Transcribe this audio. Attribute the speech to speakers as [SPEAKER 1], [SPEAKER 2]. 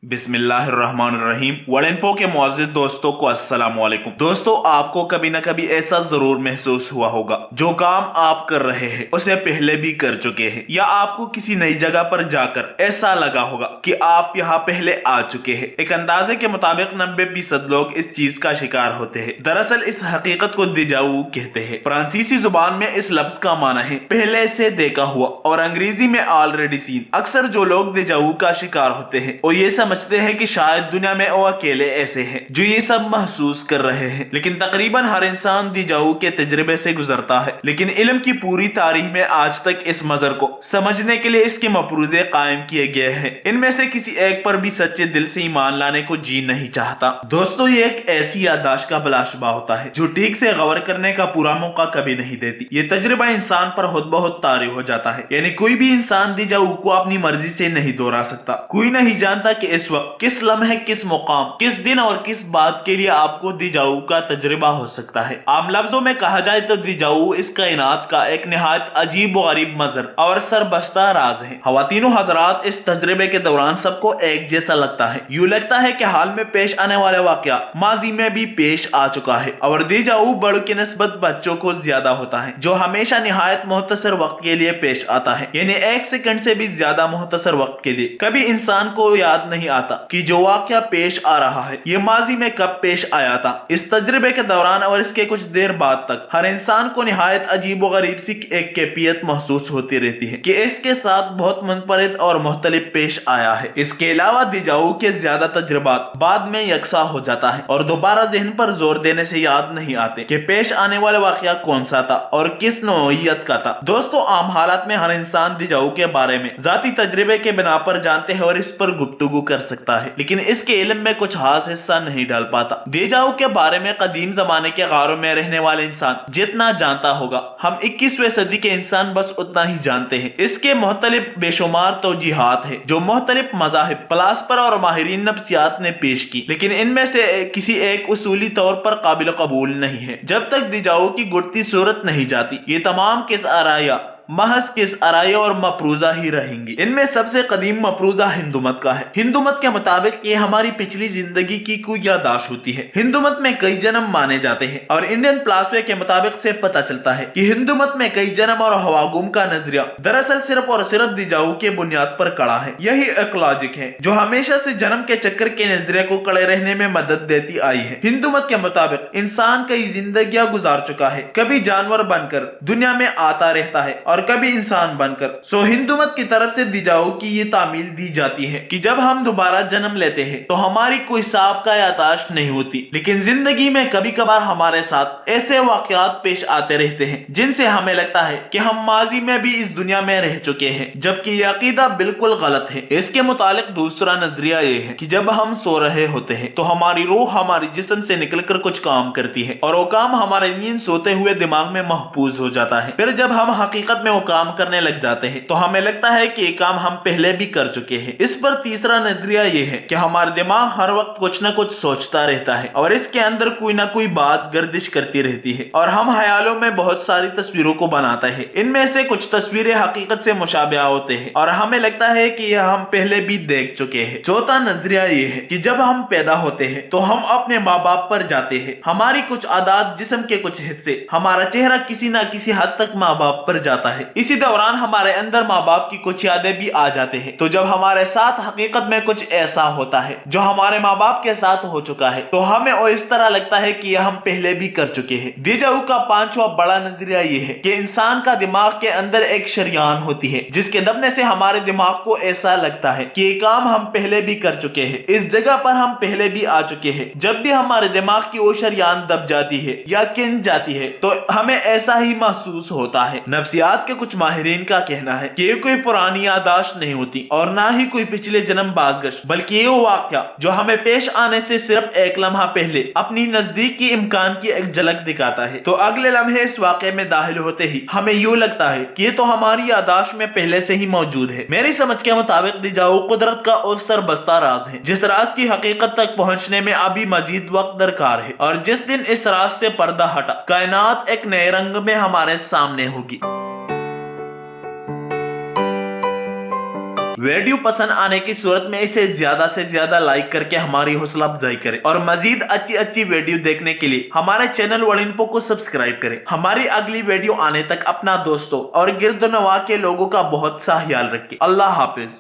[SPEAKER 1] बिस्मिल्लाहिर्रहमानिर्रहीम। वड़नपो के मुअज़्ज़िज़ दोस्तों को अस्सलाम वालेकुम। दोस्तों, आपको कभी ना कभी ऐसा जरूर महसूस हुआ होगा जो काम आप कर रहे हैं उसे पहले भी कर चुके हैं, या आपको किसी नई जगह पर जाकर ऐसा लगा होगा कि आप यहाँ पहले आ चुके हैं। एक अंदाजे के मुताबिक 90% लोग इस चीज का शिकार होते हैं। दरअसल इस हकीकत को दिजावू कहते हैं। फ्रांसीसी जुबान में इस लफ्ज का माना है पहले से देखा हुआ, और अंग्रेजी में ऑलरेडी सीन। अक्सर जो लोग दिजावू का शिकार होते हैं वो ये समझते हैं कि शायद दुनिया में वो अकेले ऐसे हैं जो ये सब महसूस कर रहे हैं, लेकिन तकरीबन हर इंसान दिजावू के तजर्बे से गुजरता है। लेकिन इल्म की पूरी तारीख में आज तक इस मजर को समझने के लिए इसके मफरूजे कायम किए गए हैं। इनमें से किसी एक पर भी सच्चे दिल से ईमान लाने को जी नहीं चाहता। दोस्तों, ये एक ऐसी याददाश्त का बलाशबा होता है जो ठीक से गौर करने का पूरा मौका कभी नहीं देती। ये तजर्बा इंसान पर खुद बहुत तारी हो जाता है, यानी कोई भी इंसान दिजावू को अपनी मर्जी से नहीं दोहरा सकता। कोई नहीं जानता कि इस वक्त, किस लम्हे, किस मुकाम, किस दिन और किस बात के लिए आपको दिजावू का तजुर्बा हो सकता है। आम लफ्जों में कहा जाए तो दिजावू इस कायनात का एक निहायत अजीब व गरीब मजर और सरबस्ता राज है। खवातीनो हजरात, इस तजुर्बे के दौरान सबको एक जैसा लगता है। यूं लगता है कि हाल में पेश आने वाले वाकया माजी में भी पेश आ चुका है, और दिजावू बड़ों की निस्बत बच्चों को ज्यादा होता है, जो हमेशा निहायत मुख्तसर वक्त के लिए पेश आता है, यानी 1 सेकंड से भी ज्यादा मुख्तसर वक्त के लिए। कभी इंसान को याद नहीं आता कि जो वाकया पेश आ रहा है ये माजी में कब पेश आया था। इस तजुर्बे के दौरान और इसके कुछ देर बाद तक हर इंसान को निहायत अजीब व गरीब सी एक कैफियत महसूस होती रहती है कि इसके साथ बहुत मुनफरिद और मुख्तलिफ पेश आया है। इसके अलावा दिजावू के ज्यादा तजुर्बात बाद में यकसा हो जाता है और दोबारा जहन पर जोर देने से याद नहीं आते कि पेश आने वाला वाकया कौन सा था और किस नौइयत का था। दोस्तों, आम हालात में हर इंसान दिजावू के बारे में जाती तजुर्बे के बिना पर जानते हैं और इस पर गुफ्तगू कर सकता है, लेकिन इसके इल्म में कुछ खास हिस्सा नहीं डाल पाता। दिजावू के बारे में कदीम जमाने के गारों में रहने वाले इंसान जितना जानता होगा, हम 21वीं सदी के इंसान बस उतना ही जानते हैं। इसके मुख्तलिफ बेशुमार तौजीहात है जो मुख्तलिफ मज़ाहिब, फलासफा और माहिरीन नफ्सियात ने पेश की, लेकिन इनमें से किसी एक उसूली तौर पर काबिल कबूल नहीं है। जब तक दिजावू की गुड़ती सूरत नहीं जाती, ये तमाम किस आराया महज किस आराया और मफरूजा ही रहेंगी। इनमें सबसे कदीम मफरूजा हिंदू मत का है। हिंदू मत के मुताबिक ये हमारी पिछली जिंदगी की कोई यादाश्त होती है। हिंदू मत में कई जन्म माने जाते हैं, और इंडियन फिलॉसफी के मुताबिक से पता चलता है कि हिंदू मत में कई जन्म और हवागुम का नजरिया दरअसल सिर्फ और सिर्फ दिजावू के बुनियाद पर खड़ा है। यही एक लॉजिक है जो हमेशा से जन्म के चक्कर के नजरिए को कड़े रहने में मदद देती आई है। हिंदू मत के मुताबिक इंसान कई जिंदगियां गुजार चुका है, कभी जानवर बनकर दुनिया में आता रहता है और कभी इंसान बनकर। सो हिंदू मत की तरफ से दिजावू की ये तामील दी जाती है कि जब हम दोबारा जन्म लेते हैं तो हमारी कोई साबका यादाश्त नहीं होती, लेकिन जिंदगी में कभी कभार हमारे साथ ऐसे वाकयात पेश आते रहते हैं जिनसे हमें लगता है कि हम माजी में भी इस दुनिया में रह चुके हैं, जबकि ये अकीदा बिल्कुल गलत है। इसके मुतालिक दूसरा नजरिया ये है कि जब हम सो रहे होते हैं तो हमारी रूह हमारी जिस्म से निकलकर कुछ काम करती है, और वो काम हमारे नींद सोते हुए दिमाग में महफूज हो जाता है। फिर जब हम हकीकत में वो काम करने लग जाते हैं तो हमें लगता है कि ये काम हम पहले भी कर चुके हैं। इस पर तीसरा नजरिया ये है कि हमारा दिमाग हर वक्त कुछ न कुछ सोचता रहता है, और इसके अंदर कोई ना कोई बात गर्दिश करती रहती है, और हम ख्यालों में बहुत सारी तस्वीरों को बनाते हैं। इनमें से कुछ तस्वीरें हकीकत से मुशाबिहा होते हैं और हमें लगता है कि यह हम पहले भी देख चुके हैं। चौथा नजरिया ये है कि जब हम पैदा होते हैं तो हम अपने माँ बाप पर जाते हैं। हमारी कुछ आदत, जिस्म के कुछ हिस्से, हमारा चेहरा किसी न किसी हद तक माँ बाप पर जाता है। इसी दौरान हमारे अंदर माँ बाप की कुछ यादें भी आ जाते हैं। तो जब हमारे साथ हकीकत में कुछ ऐसा होता है जो हमारे माँ बाप के साथ हो चुका है, तो हमें और इस तरह लगता है कि यह हम पहले भी कर चुके हैं। दिजावू का पांचवा बड़ा नजरिया ये है कि इंसान का दिमाग के अंदर एक शरियान होती है जिसके दबने से हमारे दिमाग को ऐसा लगता है कि ये काम हम पहले भी कर चुके हैं, इस जगह पर हम पहले भी आ चुके हैं। जब भी हमारे दिमाग की वो शरियान दब जाती है या खिंच जाती है तो हमें ऐसा ही महसूस होता है। नफ्सियात के कुछ माहिरीन का कहना है कि ये कोई पुरानी यादाश्त नहीं होती और ना ही कोई पिछले जन्म बाज़गश्त, बल्कि ये वाक़या जो हमें पेश आने से सिर्फ एक लम्हा पहले अपनी नजदीक की इम्कान की एक झलक दिखाता है। तो अगले लम्हे इस वाक़े में दाखिल होते ही हमें यूं लगता है कि ये तो हमारी यादाश्त में पहले से ही मौजूद है। मेरी समझ के मुताबिक दिजावू कुदरत का उस सरबस्ता राज है जिस राज की हकीकत तक पहुंचने में अभी मजीद वक्त दरकार है, और जिस दिन इस राज से पर्दा हटा कायनात एक नए रंग में हमारे सामने होगी। वीडियो पसंद आने की सूरत में इसे ज्यादा से ज्यादा लाइक करके हमारी हौसला अफजाई करें और मजीद अच्छी अच्छी वीडियो देखने के लिए हमारे चैनल वर्ल्ड इन्फो को सब्सक्राइब करें। हमारी अगली वीडियो आने तक अपना दोस्तों और गिरदनवा के लोगों का बहुत सा ख्याल रखें। अल्लाह हाफिज।